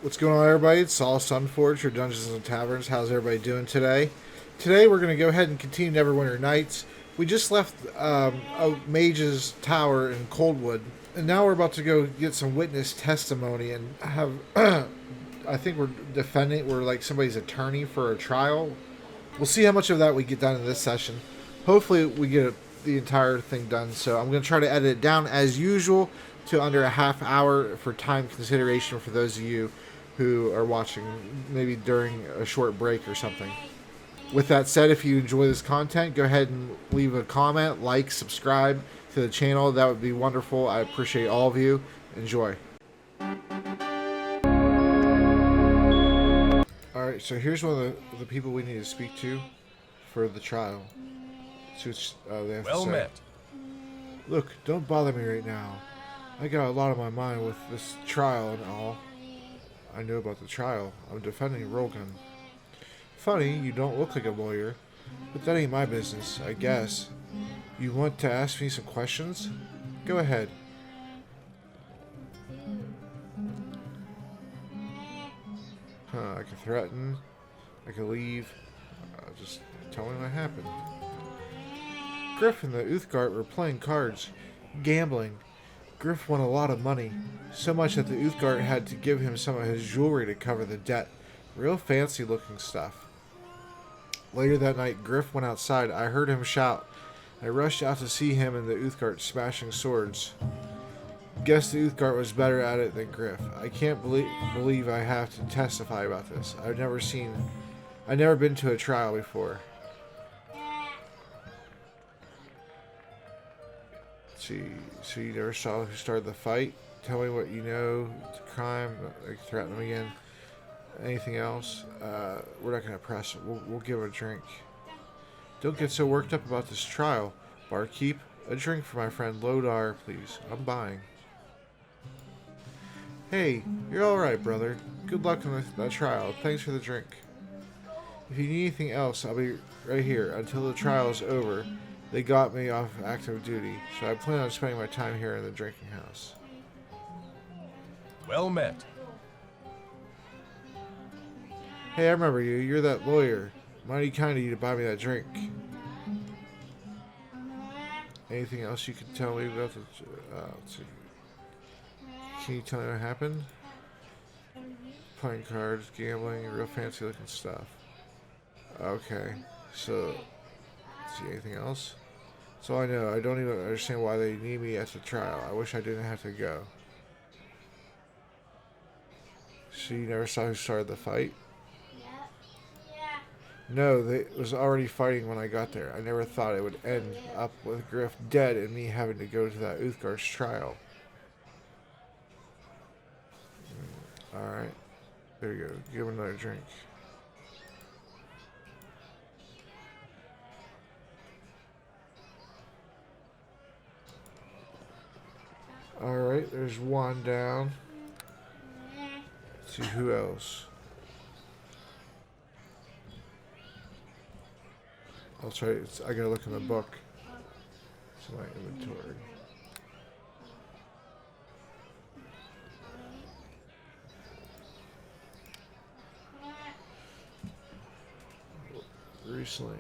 What's going on, everybody? It's Saul Sunforge, your Dungeons and Taverns. How's everybody doing today? Today, we're going to go ahead and continue Neverwinter Nights. We just left a mage's tower in Coldwood, and now we're about to go get some witness testimony and have. I think we're defending. We're like somebody's attorney for a trial. We'll see how much of that we get done in this session. Hopefully, we get the entire thing done. So I'm going to try to edit it down as usual to under a half hour for time consideration for those of you who are watching, maybe during a short break or something. With that said, if you enjoy this content, go ahead and leave a comment, like, subscribe to the channel. That would be wonderful. I appreciate all of you. Enjoy. Alright, so here's one of the people we need to speak to for the trial. See what they have to say. Met. Look, don't bother me right now. I got a lot on my mind with this trial and all. I know about the trial. I'm defending Rogan. Funny, you don't look like a lawyer, but that ain't my business, I guess. You want to ask me some questions? Go ahead. I can threaten. I can leave. Just tell me what happened. Griff and the Uthgard were playing cards, gambling. Griff won a lot of money, so much that the Uthgard had to give him some of his jewelry to cover the debt. Real fancy looking stuff. Later that night, Griff went outside. I heard him shout. I rushed out to see him and the Uthgard smashing swords. Guess the Uthgard was better at it than Griff. I can't believe I have to testify about this. I've never been to a trial before. See, so you never saw who started the fight? Tell me what you know. It's a crime. Like, threaten them again. Anything else? We're not going to press it. We'll give it a drink. Don't get so worked up about this trial. Barkeep, a drink for my friend Lodar, please. I'm buying. Hey, you're alright, brother. Good luck on that trial. Thanks for the drink. If you need anything else, I'll be right here until the trial is over. They got me off active duty, so I plan on spending my time here in the drinking house. Well met. Hey, I remember you. You're that lawyer. Mighty kind of you to buy me that drink. Anything else you can tell me about the... let's see. Can you tell me what happened? Playing cards, gambling, real fancy looking stuff. Okay, so... Let's see, anything else? That's all I know. I don't even understand why they need me at the trial. I wish I didn't have to go. So you never saw who started the fight? No, they was already fighting when I got there. I never thought it would end up with Griff dead and me having to go to that Uthgard's trial. Alright. There you go. Give him another drink. Alright, there's one down. Let's see who else. I'll try. I gotta look in the book. It's my inventory. Recently,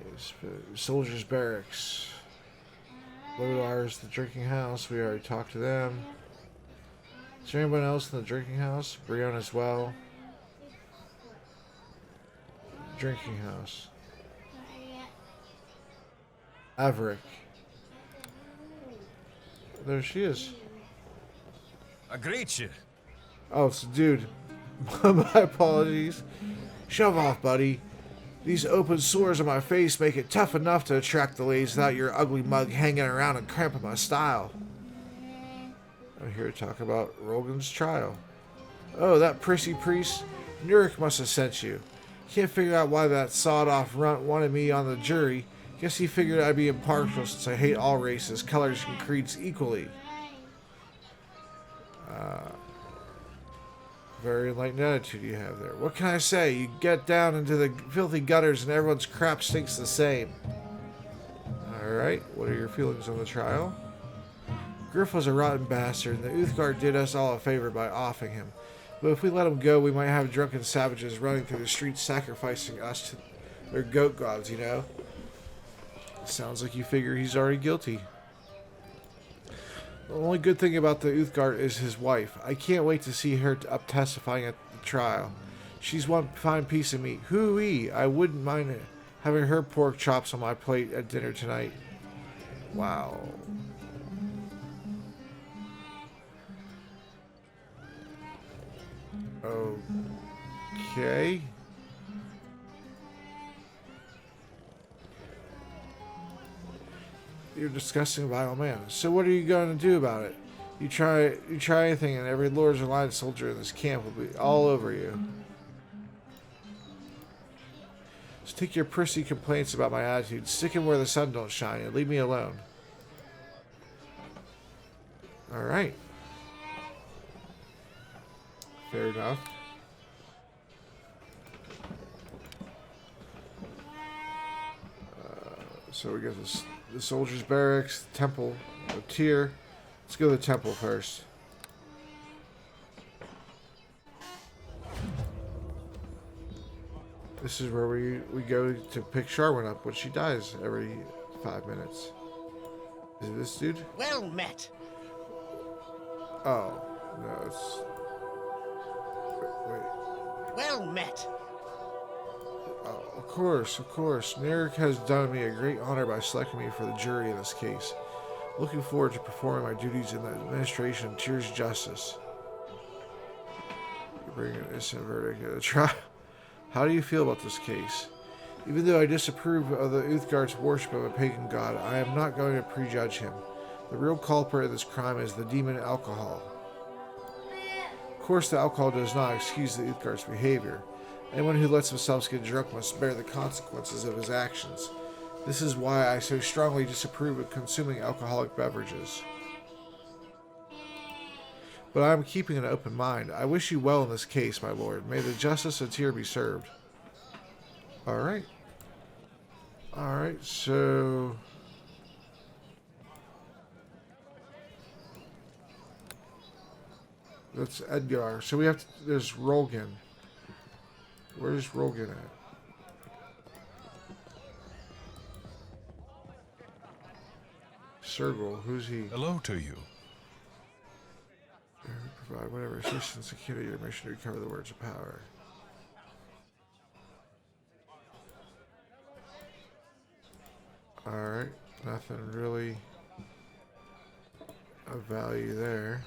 Soldiers Barracks. Lodar's the drinking house. We already talked to them. Is there anyone else in the drinking house? Brion as well. Drinking house. Averick. There she is. I greet you. Oh, it's a dude. My apologies. Shove off, buddy. These open sores on my face make it tough enough to attract the ladies without your ugly mug hanging around and cramping my style. I'm here to talk about Rogan's trial. Oh, that prissy priest. Nurik must have sent you. Can't figure out why that sawed-off runt wanted me on the jury. Guess he figured I'd be impartial since I hate all races, colors, and creeds equally. Very enlightened attitude you have there. What can I say? You get down into the filthy gutters and everyone's crap stinks the same. Alright, what are your feelings on the trial? Griff was a rotten bastard, and the Uthgard did us all a favor by offing him. But if we let him go, we might have drunken savages running through the streets sacrificing us to their goat gods, you know? Sounds like you figure he's already guilty. The only good thing about the Uthgard is his wife. I can't wait to see her up testifying at the trial. She's one fine piece of meat. Hoo-wee! I wouldn't mind having her pork chops on my plate at dinner tonight. Wow. Okay. You're a disgusting, vile man. So what are you going to do about it? You try anything, and every Lord's Alliance soldier in this camp will be all over you. So take your prissy complaints about my attitude, stick him where the sun don't shine, and leave me alone. All right. Fair enough. So we got the soldiers' barracks, the temple, the tier. Let's go to the temple first. This is where we go to pick Sharwin up when she dies every 5 minutes. Is it this dude? Well met. Oh, no, it's... Wait. Well met. Oh, of course. Narek has done me a great honor by selecting me for the jury in this case. Looking forward to performing my duties in the administration of Tyr's justice. You bring an innocent verdict at a trial. How do you feel about this case? Even though I disapprove of the Uthgard's worship of a pagan god, I am not going to prejudge him. The real culprit of this crime is the demon alcohol. Of course, the alcohol does not excuse the Uthgard's behavior. Anyone who lets himself get drunk must bear the consequences of his actions. This is why I so strongly disapprove of consuming alcoholic beverages. But I am keeping an open mind. I wish you well in this case, my lord. May the justice of Tyr be served. Alright. Alright, so... that's Edgar. So we have to... there's Rolgan. Where's Rolgan at? Sergal, who's he? Hello to you. Provide whatever assistance to carry your mission to recover the words of power. Alright, nothing really of value there.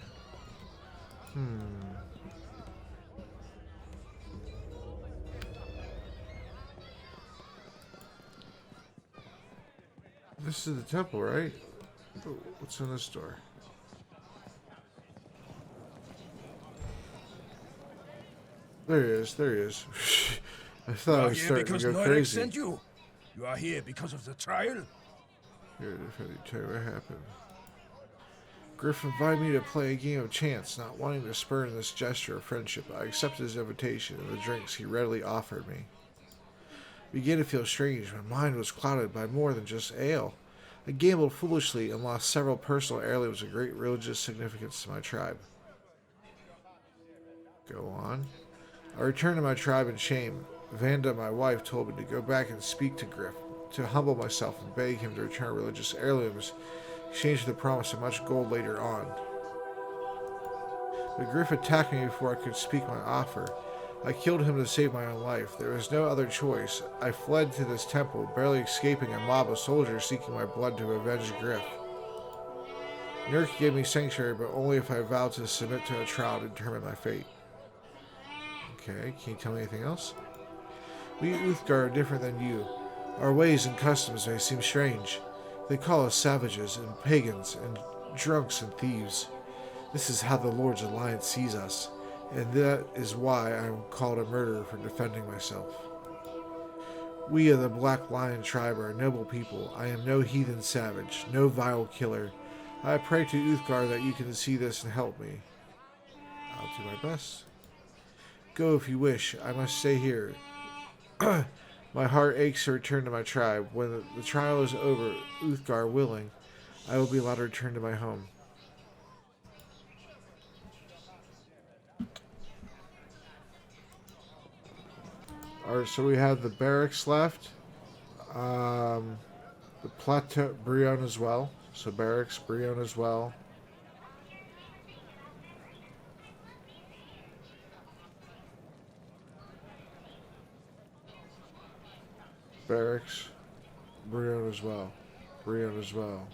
This is the temple, right? Oh, what's in this door? There he is, there he is. I thought I was starting to go crazy. Sent you. You are here because of the trial? Here, if I tell you what happened. Griff invited me to play a game of chance, not wanting to spurn this gesture of friendship. I accepted his invitation and the drinks he readily offered me. I began to feel strange. My mind was clouded by more than just ale. I gambled foolishly and lost several personal heirlooms of great religious significance to my tribe. Go on. I returned to my tribe in shame. Vanda, my wife, told me to go back and speak to Griff, to humble myself and beg him to return religious heirlooms, exchanged for the promise of much gold later on. But Griff attacked me before I could speak my offer. I killed him to save my own life. There was no other choice. I fled to this temple, barely escaping a mob of soldiers seeking my blood to avenge Griff. Nurk gave me sanctuary, but only if I vowed to submit to a trial to determine my fate. Okay, can you tell me anything else? We Uthgar are different than you. Our ways and customs may seem strange. They call us savages and pagans and drunks and thieves. This is how the Lord's Alliance sees us, and that is why I am called a murderer for defending myself. We of the Black Lion tribe are a noble people. I am no heathen savage, no vile killer. I pray to Uthgar that you can see this and help me. I'll do my best. Go if you wish. I must stay here. My heart aches to return to my tribe. When the trial is over, Uthgar willing, I will be allowed to return to my home. Alright, so we have the barracks left. The plateau, Brion as well. So barracks, Brion as well. Barracks, Brion as well. Brion as well.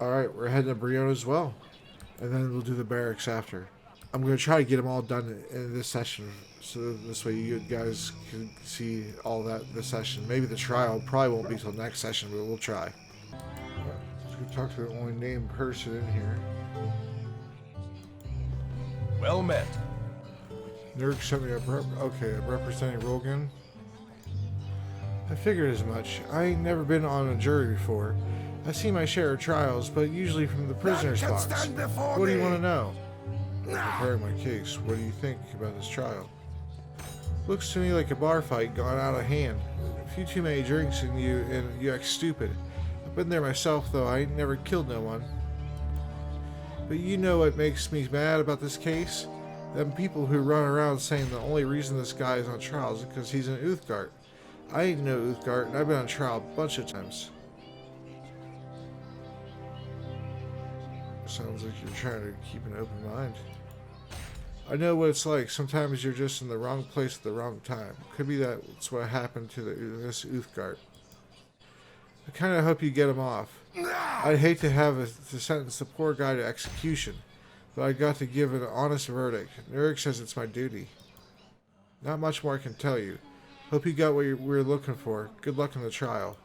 Alright, we're heading to Brion as well. And then we'll do the barracks after. I'm going to try to get them all done in this session. So this way you guys can see all that this session. Maybe the trial probably won't be till next session, but we'll try. Let's go talk to the only named person in here. Well met. Nurk sent me okay, I'm representing Rogan. I figured as much. I ain't never been on a jury before. I see my share of trials, but usually from the prisoner's box. What do you want to know? I'm preparing my case. What do you think about this trial? Looks to me like a bar fight gone out of hand. A few too many drinks and you act stupid. I've been there myself, though. I ain't never killed no one. But you know what makes me mad about this case? Them people who run around saying the only reason this guy is on trial is because he's an Uthgard. I ain't no Uthgard, and I've been on trial a bunch of times. Sounds like you're trying to keep an open mind. I know what it's like. Sometimes you're just in the wrong place at the wrong time. Could be that's what happened to this Uthgard. I kind of hope you get him off. I'd hate to sentence the poor guy to execution, but I got to give an honest verdict. Eric says it's my duty. Not much more I can tell you. Hope you got what we're looking for. Good luck in the trial.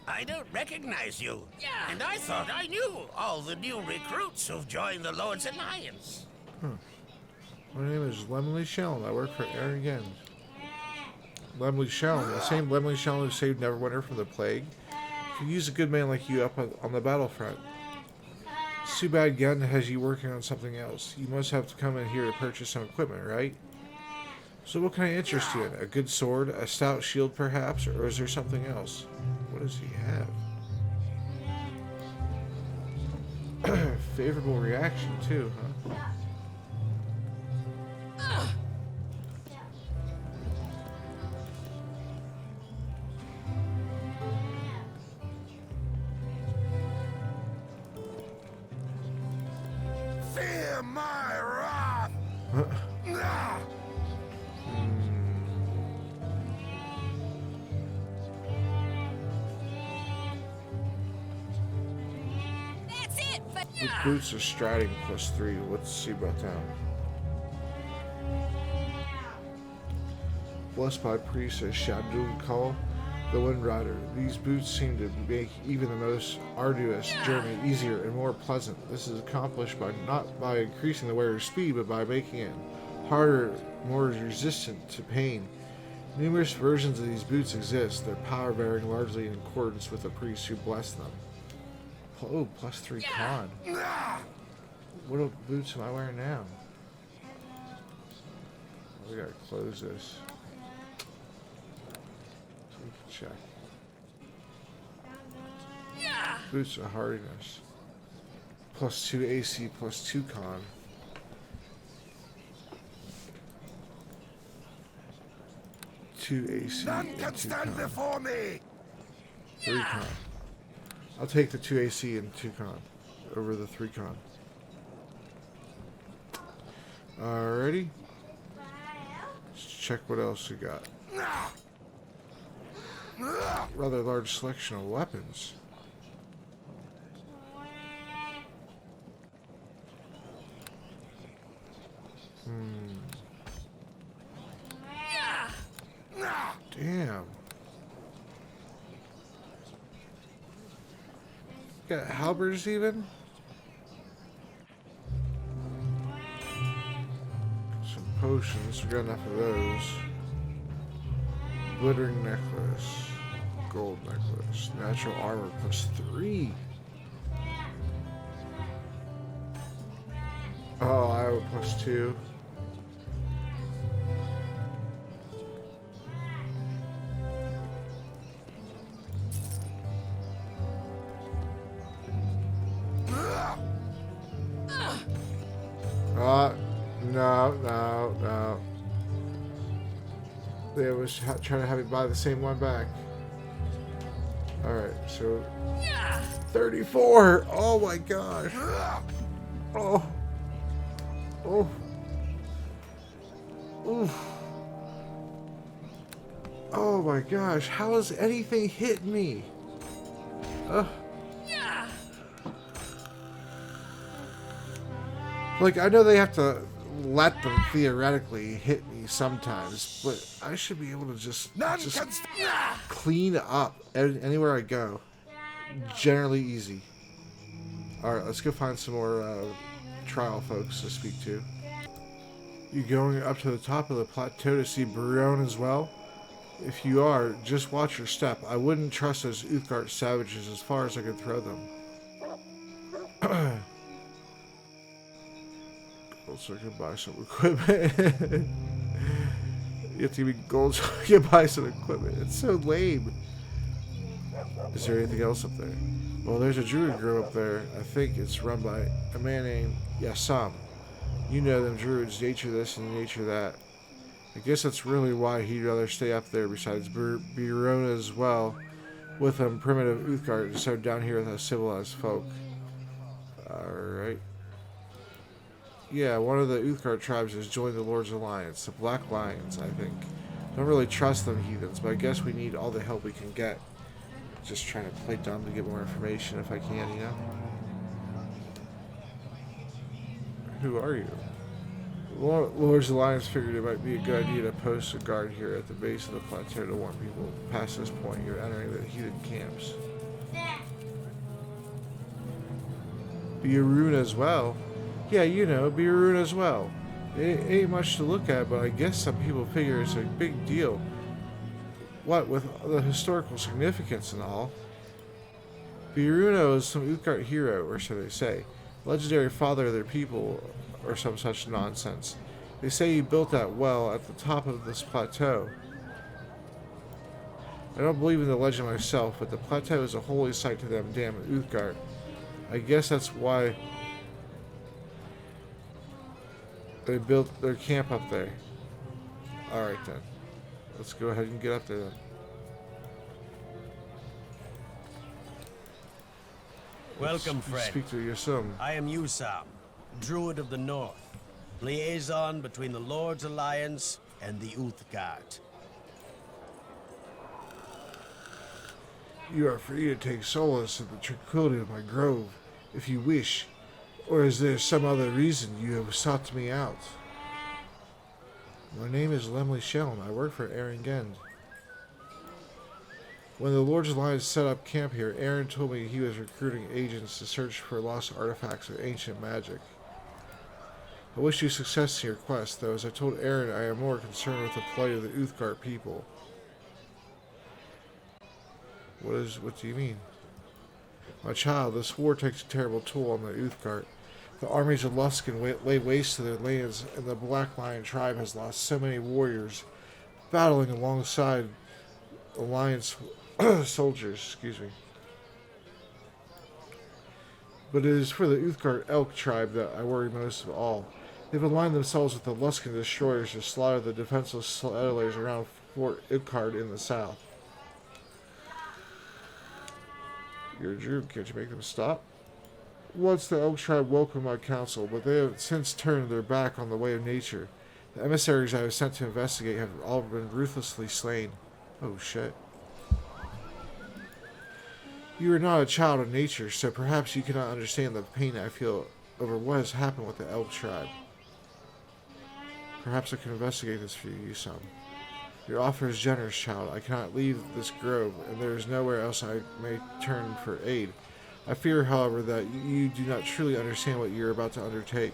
I don't recognize you. Yeah. And I thought I knew all the new recruits who've joined the Lord's Alliance. My name is Lemley Shellen. I work for Aaron Gent. Lemley Shellen, the same Lemley Shellen who saved Neverwinter from the plague. Could use a good man like you up on the battlefront. It's too bad Gent has you working on something else. You must have to come in here to purchase some equipment, right? So what can I interest you in? A good sword? A stout shield, perhaps? Or is there something else? What does he have? Favorable reaction, too, huh? Fear my wrath! The boots are striding +3. Let's see about that. Blessed by priest as Shadun Call, the Wind Rider. These boots seem to make even the most arduous journey easier and more pleasant. This is accomplished not by increasing the wearer's speed, but by making it harder, more resistant to pain. Numerous versions of these boots exist, their power varying largely in accordance with the priests who bless them. Oh, +3 con. What boots am I wearing now? We gotta close this. So we can check. Boots of hardiness. +2 AC, +2 con. Two AC. None can stand before me! 3 con. I'll take the 2 AC and 2 con over the 3 con. Alrighty. Let's check what else we got. Rather large selection of weapons. Damn. Got halberds even? Some potions, we got enough of those. Glittering necklace. Gold necklace. Natural armor +3. Oh, I have a +2. They was trying to have me buy the same one back. Alright, so 34! Oh my gosh! Oh. Oh. Oof. Oh my gosh, how has anything hit me? Like, I know they have to let them theoretically hit me sometimes, but I should be able to just clean up anywhere I go. Generally easy. Alright, let's go find some more trial folks to speak to. You going up to the top of the plateau to see Barone as well? If you are, just watch your step. I wouldn't trust those Uthgard savages as far as I could throw them. Gold so I can buy some equipment. You have to give me gold so I can buy some equipment. It's so lame. Is there anything else up there? Well, there's a druid grove up there. I think it's run by a man named Yassam. You know them druids, nature this and nature that. I guess that's really why he'd rather stay up there besides Birona as well, with them primitive Uthgard instead of down here with us civilized folk. Alright. Yeah, one of the Uthgard tribes has joined the Lord's Alliance, the Black Lions, I think. Don't really trust them heathens, but I guess we need all the help we can get. Just trying to play dumb to get more information if I can, you know? Who are you? Lord's Alliance figured it might be a good idea to post a guard here at the base of the plateau to warn people past this point you're entering the heathen camps. Biruna as well? Yeah, you know, Biruna as well. It ain't much to look at, but I guess some people figure it's a big deal. What, with the historical significance and all? Biruna is some Uthgard hero, or so they say. Legendary father of their people, or some such nonsense. They say he built that well at the top of this plateau. I don't believe in the legend myself, but the plateau is a holy site to them damn Uthgard. I guess that's why they built their camp up there. Alright then. Let's go ahead and get up there then. Welcome, friend. Speak to Yassam. I am Usam, Druid of the North, liaison between the Lord's Alliance and the Uthgard. You are free to take solace in the tranquility of my grove, if you wish. Or is there some other reason you have sought me out? My name is Lemley Shelm. I work for Aaron Gend. When the Lord's Alliance set up camp here, Aaron told me he was recruiting agents to search for lost artifacts of ancient magic. I wish you success in your quest, though as I told Aaron I am more concerned with the plight of the Uthgard people. What do you mean? My child, this war takes a terrible toll on the Uthgard. The armies of Luskan lay waste to their lands, and the Black Lion tribe has lost so many warriors, battling alongside Alliance soldiers, But it is for the Uthgard Elk tribe that I worry most of all. They've aligned themselves with the Luskan destroyers to slaughter the defenseless settlers around Fort Uthgard in the south. You're a Jew, can't you make them stop? Once the Elk tribe welcomed my counsel, but they have since turned their back on the way of nature. The emissaries I was sent to investigate have all been ruthlessly slain. Oh shit. You are not a child of nature, so perhaps you cannot understand the pain I feel over what has happened with the Elk tribe. Perhaps I can investigate this for you, son. Your offer is generous, child. I cannot leave this grove, and there is nowhere else I may turn for aid. I fear, however, that you do not truly understand what you are about to undertake.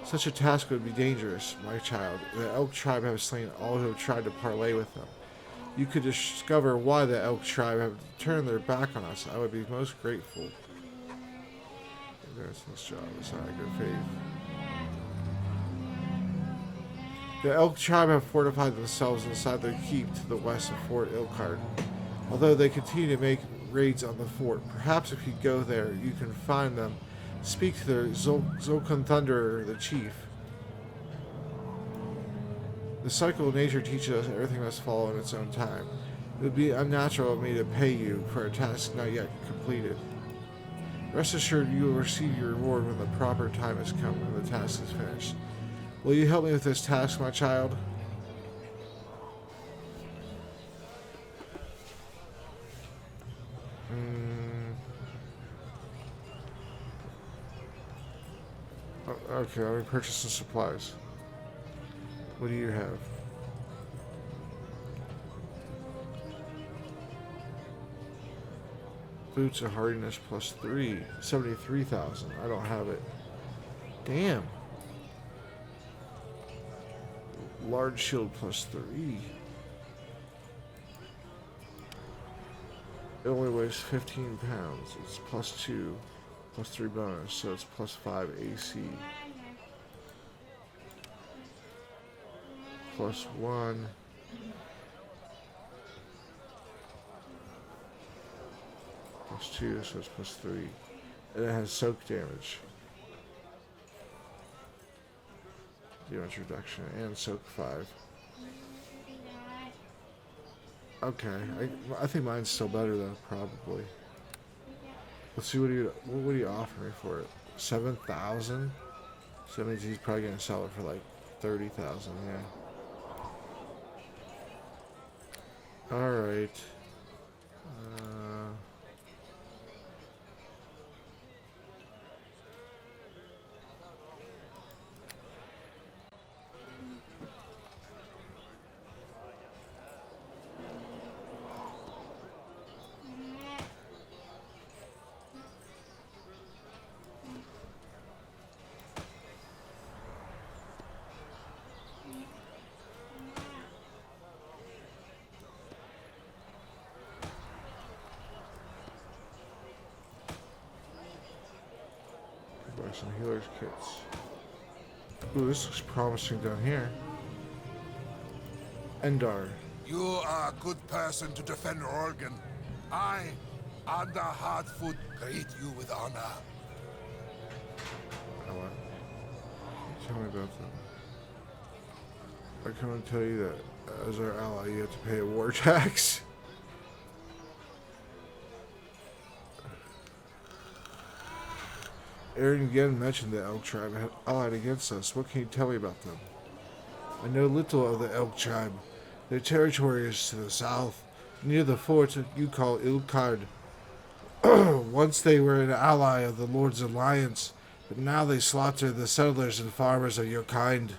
Such a task would be dangerous, my child. The Elk tribe have slain all who have tried to parley with them. You could discover why the Elk tribe have turned their back on us. I would be most grateful. There's this job. It's not a good faith. The Elk tribe have fortified themselves inside their keep to the west of Fort Ilkard. Although they continue to make raids on the fort, perhaps if you go there, you can find them. Speak to their Zolkun Thunderer, the chief. The cycle of nature teaches us everything must follow in its own time. It would be unnatural of me to pay you for a task not yet completed. Rest assured you will receive your reward when the proper time has come and the task is finished. Will you help me with this task, my child? Okay, let me purchase some supplies. What do you have? Boots of hardiness plus 3. 73,000. I don't have it. Damn. Large shield plus 3. It only weighs 15 pounds. It's plus 2. Plus 3 bonus. So it's plus 5 AC. Plus 1. Plus 2, so it's plus 3. And it has soak damage. Damage reduction and soak 5. Okay, I think mine's still better though, probably. Let's see what would he offer me for it? 7,000? So that means he's probably gonna sell it for like 30,000, yeah. Alright. Buy some healer's kits. Ooh, this looks promising down here. Endar. You are a good person to defend Oregon. I, under Hardfoot, greet you with honor. Oh, what? Tell me about them. I come and tell you that as our ally, you have to pay a war tax. Aaron again mentioned the Elk tribe had allied against us. What can you tell me about them? I know little of the Elk tribe. Their territory is to the south, near the fort you call Ilkard. Once they were an ally of the Lord's Alliance, but now they slaughter the settlers and farmers of your kind.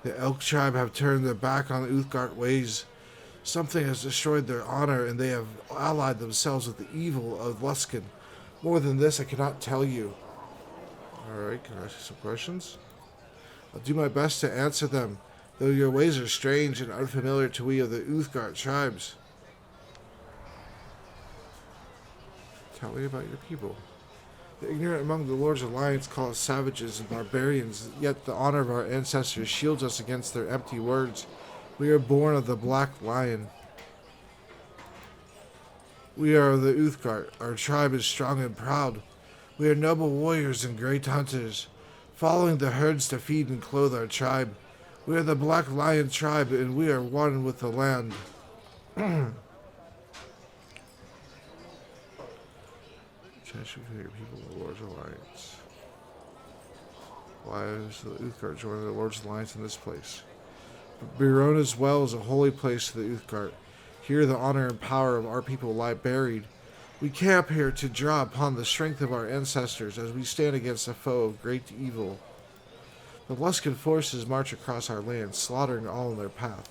The Elk tribe have turned their back on the Uthgard ways. Something has destroyed their honor, and they have allied themselves with the evil of Luskin. More than this, I cannot tell you. Alright, can I ask you some questions? I'll do my best to answer them, though your ways are strange and unfamiliar to we of the Uthgard tribes. Tell me about your people. The ignorant among the Lord's Alliance call us savages and barbarians, yet the honor of our ancestors shields us against their empty words. We are born of the Black Lion. We are of the Uthgard. Our tribe is strong and proud. We are noble warriors and great hunters, following the herds to feed and clothe our tribe. We are the Black Lion tribe, and we are one with the land. Attention to your people of the Lord's Alliance. Why is the Uthgard joining the Lord's Alliance in this place? Birona's well is a holy place to the Uthgard. Here the honor and power of our people lie buried. We camp here to draw upon the strength of our ancestors as we stand against a foe of great evil. The Luskan forces march across our land, slaughtering all in their path.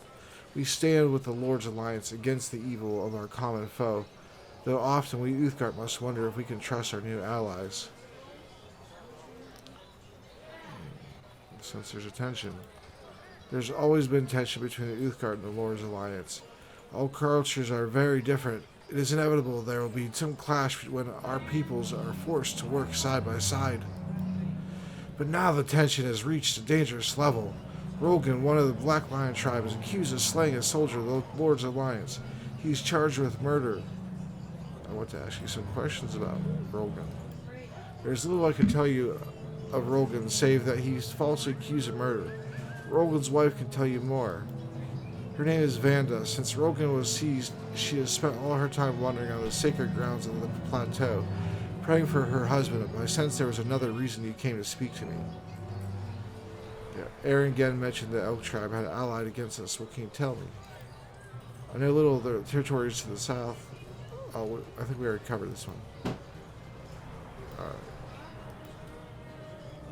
We stand with the Lord's Alliance against the evil of our common foe, though often we Uthgard must wonder if we can trust our new allies. Since there's a tension. There's always been tension between the Uthgard and the Lord's Alliance. All cultures are very different. It is inevitable there will be some clash when our peoples are forced to work side by side. But now the tension has reached a dangerous level. Rogan, one of the Black Lion tribe, is accused of slaying a soldier of the Lord's Alliance. He is charged with murder. I want to ask you some questions about Rogan. There's little I can tell you of Rolgan, save that he's falsely accused of murder. Rolgan's wife can tell you more. Her name is Vanda. Since Rolgan was seized, she has spent all her time wandering on the sacred grounds of the plateau, praying for her husband, but I sense there was another reason you came to speak to me. Yeah, Aaron again mentioned the Elk tribe had allied against us. What can you tell me? I know little of the territories to the south. Oh, I think we already covered this one.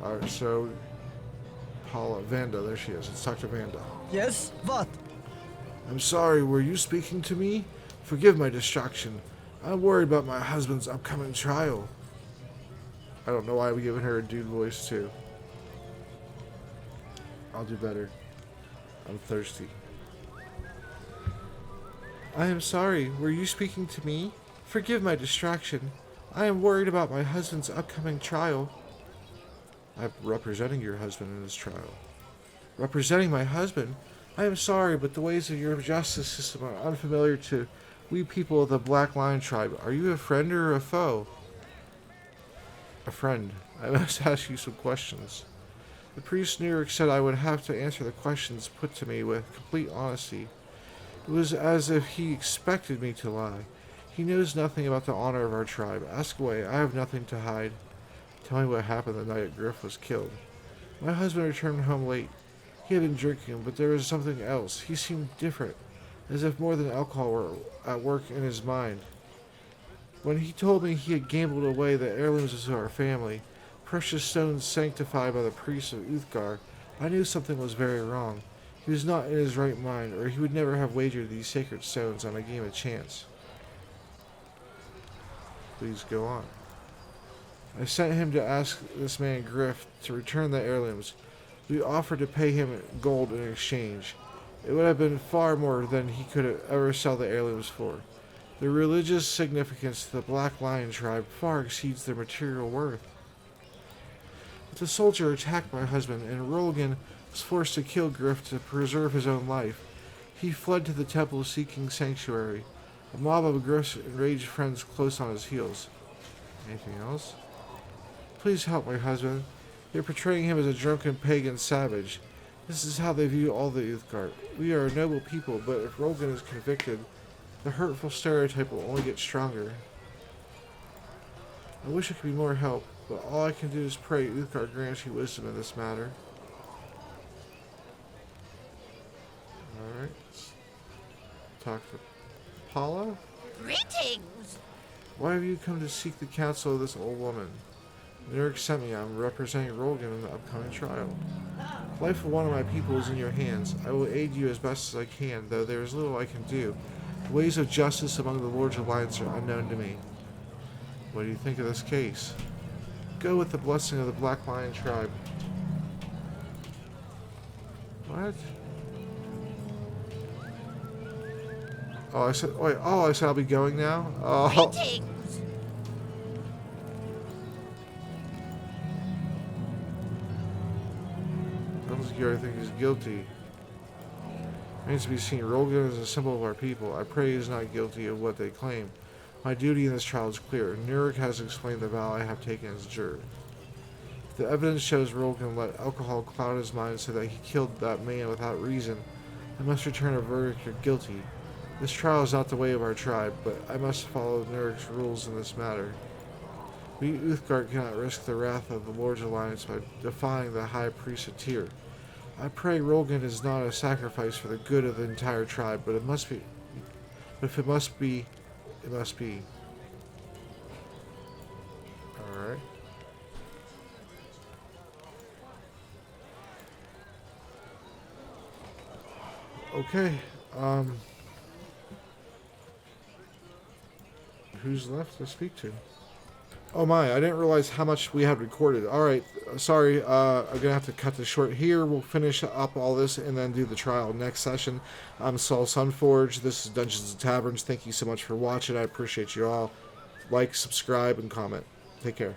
Alright, so Vanda, there she is. Let's talk to Vanda. Yes? What? I'm sorry, were you speaking to me? Forgive my distraction. I'm worried about my husband's upcoming trial. I don't know why I'm giving her a dude voice too. I'll do better. I'm thirsty. I am sorry, were you speaking to me? Forgive my distraction. I am worried about my husband's upcoming trial. I'm representing your husband in his trial. Representing my husband? I am sorry, but the ways of your justice system are unfamiliar to we people of the Black Lion tribe. Are you a friend or a foe? A friend. I must ask you some questions. The priest Nurek said I would have to answer the questions put to me with complete honesty. It was as if he expected me to lie. He knows nothing about the honor of our tribe. Ask away. I have nothing to hide. Tell me what happened the night Griff was killed. My husband returned home late. He had been drinking, but there was something else. He seemed different, as if more than alcohol were at work in his mind. When he told me he had gambled away the heirlooms of our family, precious stones sanctified by the priests of Uthgar, I knew something was very wrong. He was not in his right mind, or he would never have wagered these sacred stones on a game of chance. Please go on. I sent him to ask this man Griff to return the heirlooms. We offered to pay him gold in exchange. It would have been far more than he could ever sell the heirlooms for. The religious significance to the Black Lion tribe far exceeds their material worth. But the soldier attacked my husband, and Rolgan was forced to kill Griff to preserve his own life. He fled to the temple seeking sanctuary. A mob of Griff's enraged friends close on his heels. Anything else? Please help my husband. They're portraying him as a drunken pagan savage. This is how they view all the Uthgar. We are a noble people, but if Rolgan is convicted, the hurtful stereotype will only get stronger. I wish I could be more help, but all I can do is pray Uthgar grants you wisdom in this matter. Alright. Talk to Paula? Greetings! Why have you come to seek the counsel of this old woman? Nurek sent me. I'm representing Rolgan in the upcoming trial. The life of one of my people is in your hands. I will aid you as best as I can, though there is little I can do. The ways of justice among the Lord's Alliance are unknown to me. What do you think of this case? Go with the blessing of the Black Lion tribe. What? Oh, I said. Wait. Oh, I said I'll be going now. Oh. Greetings! I think he's guilty. Remains to be seen. Rolgan is a symbol of our people. I pray he is not guilty of what they claim. My duty in this trial is clear. Nurek has explained the vow I have taken as juror. If the evidence shows Rolgan let alcohol cloud his mind so that he killed that man without reason, I must return a verdict of guilty. This trial is not the way of our tribe, but I must follow Nurek's rules in this matter. We Uthgar cannot risk the wrath of the Lord's Alliance by defying the High Priest of Tyr. I pray Rolgan is not a sacrifice for the good of the entire tribe, but it must be. But if it must be, it must be. Alright. Okay. Who's left to speak to? Oh my, I didn't realize how much we had recorded. Alright, sorry, I'm going to have to cut this short here. We'll finish up all this and then do the trial next session. I'm Saul Sunforge. This is Dungeons & Taverns. Thank you so much for watching. I appreciate you all. Like, subscribe, and comment. Take care.